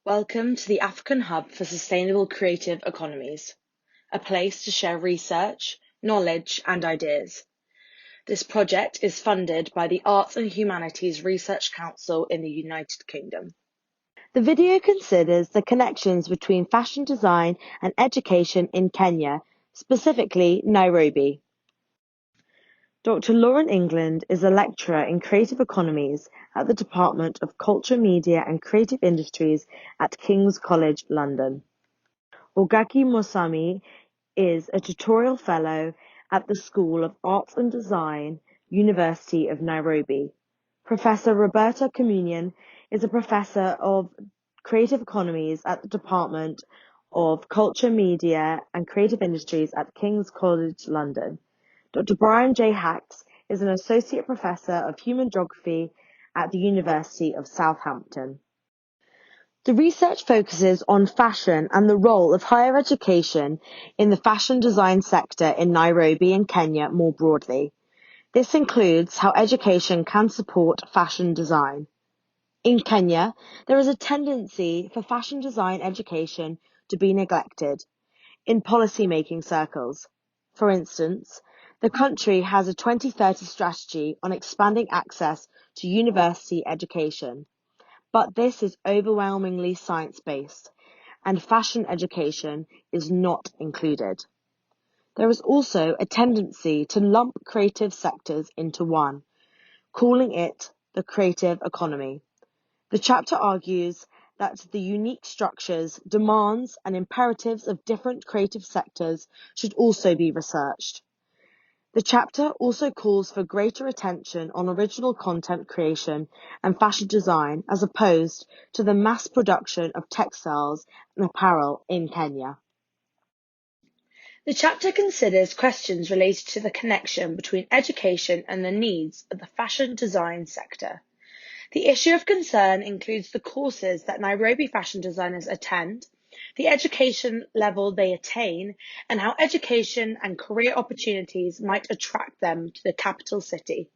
Welcome to the African Hub for Sustainable Creative Economies, a place to share research, knowledge and ideas. This project is funded by the Arts and Humanities Research Council in the United Kingdom. The video considers the connections between fashion design and education in Kenya, specifically Nairobi. Dr. Lauren England is a lecturer in creative economies at the Department of Culture, Media and Creative Industries at King's College London. Ogake Mosomi is a tutorial fellow at the School of Arts and Design, University of Nairobi. Professor Roberta Comunian is a professor of creative economies at the Department of Culture, Media and Creative Industries at King's College London. Dr. Brian J. Hracs is an associate professor of human geography at the University of Southampton. The research focuses on fashion and the role of higher education in the fashion design sector in Nairobi and Kenya more broadly. This includes how education can support fashion design. In Kenya, there is a tendency for fashion design education to be neglected in policy-making circles. For instance, the country has a 2030 strategy on expanding access to university education. But this is overwhelmingly science-based, and fashion education is not included. There is also a tendency to lump creative sectors into one, calling it the creative economy. The chapter argues that the unique structures, demands, and imperatives of different creative sectors should also be researched. The chapter also calls for greater attention on original content creation and fashion design as opposed to the mass production of textiles and apparel in Kenya. The chapter considers questions related to the connection between education and the needs of the fashion design sector. The issue of concern includes the courses that Nairobi fashion designers attend, the education level they attain, and how education and career opportunities might attract them to the capital city.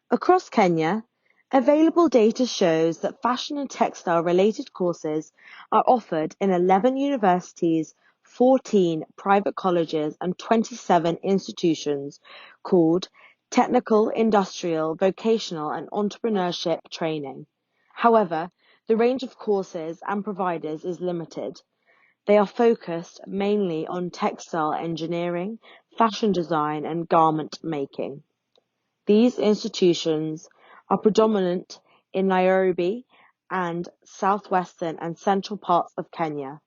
Across Kenya, available data shows that fashion and textile related courses are offered in 11 universities, 14 private colleges and 27 institutions called technical, industrial, vocational and entrepreneurship training. However, the range of courses and providers is limited. They are focused mainly on textile engineering, fashion design and garment making. These institutions are predominant in Nairobi and southwestern and central parts of Kenya,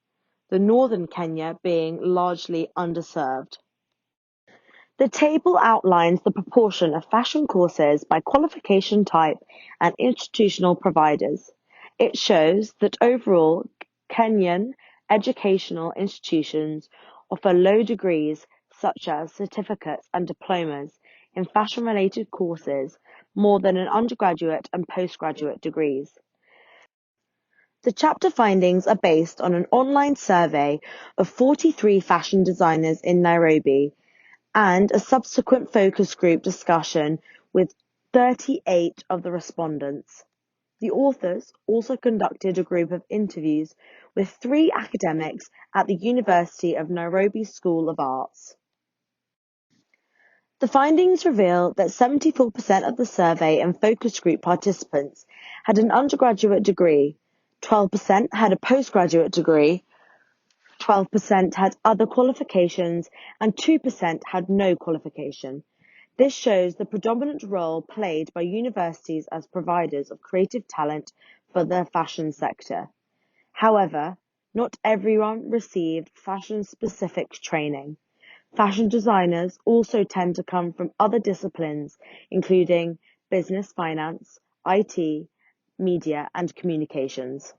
the northern Kenya being largely underserved. The table outlines the proportion of fashion courses by qualification type and institutional providers. It shows that overall, Kenyan educational institutions offer low degrees such as certificates and diplomas in fashion-related courses more than in undergraduate and postgraduate degrees. The chapter findings are based on an online survey of 43 fashion designers in Nairobi and a subsequent focus group discussion with 38 of the respondents. The authors also conducted a group of interviews with 3 academics at the University of Nairobi School of Arts. The findings reveal that 74% of the survey and focus group participants had an undergraduate degree, 12% had a postgraduate degree, 12% had other qualifications, and 2% had no qualification. This shows the predominant role played by universities as providers of creative talent for the fashion sector. However, not everyone received fashion-specific training. Fashion designers also tend to come from other disciplines, including business finance, IT, media, and communications.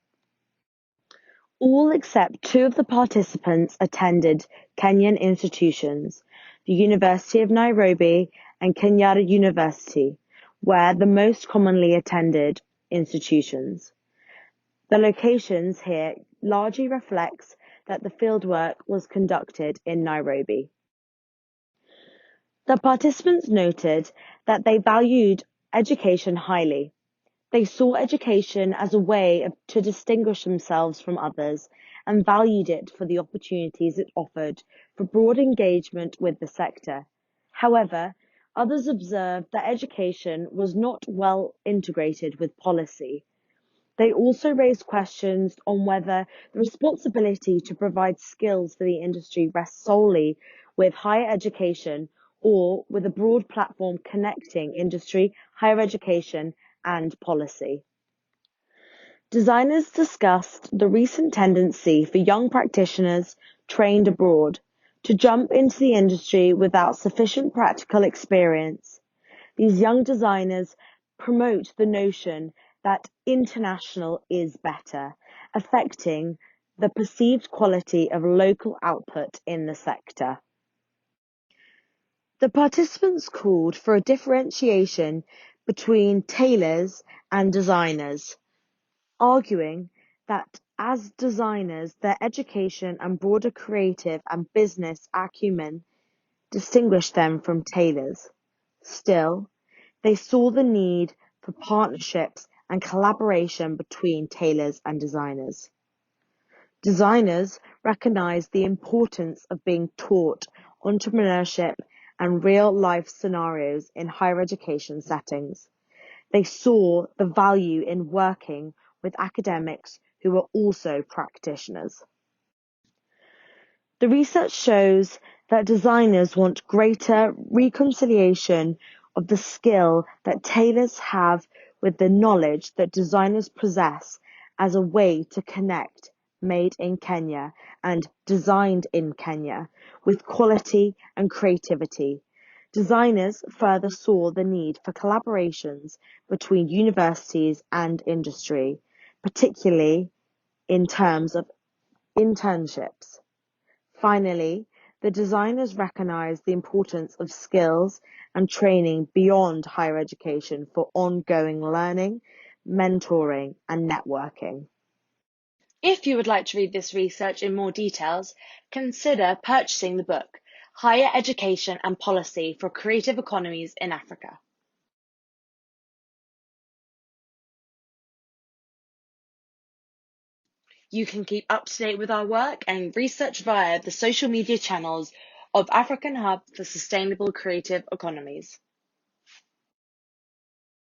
All except 2 of the participants attended Kenyan institutions, the University of Nairobi and Kenyatta University, were the most commonly attended institutions. The locations here largely reflects that the fieldwork was conducted in Nairobi. The participants noted that they valued education highly. They saw education as a way to distinguish themselves from others and valued it for the opportunities it offered for broad engagement with the sector. However, others observed that education was not well integrated with policy. They also raised questions on whether the responsibility to provide skills for the industry rests solely with higher education or with a broad platform connecting industry, higher education, and policy. Designers discussed the recent tendency for young practitioners trained abroad to jump into the industry without sufficient practical experience. These young designers promote the notion that international is better, affecting the perceived quality of local output in the sector. The participants called for a differentiation between tailors and designers, arguing that as designers, their education and broader creative and business acumen distinguish them from tailors. Still, they saw the need for partnerships and collaboration between tailors and designers. Designers recognized the importance of being taught entrepreneurship and real-life scenarios in higher education settings. They saw the value in working with academics who were also practitioners. The research shows that designers want greater reconciliation of the skill that tailors have with the knowledge that designers possess as a way to connect made in Kenya and designed in Kenya with quality and creativity. Designers further saw the need for collaborations between universities and industry, particularly in terms of internships. Finally, the designers recognized the importance of skills and training beyond higher education for ongoing learning, mentoring, and networking. If you would like to read this research in more details, consider purchasing the book, Higher Education and Policy for Creative Economies in Africa. You can keep up to date with our work and research via the social media channels of African Hub for Sustainable Creative Economies.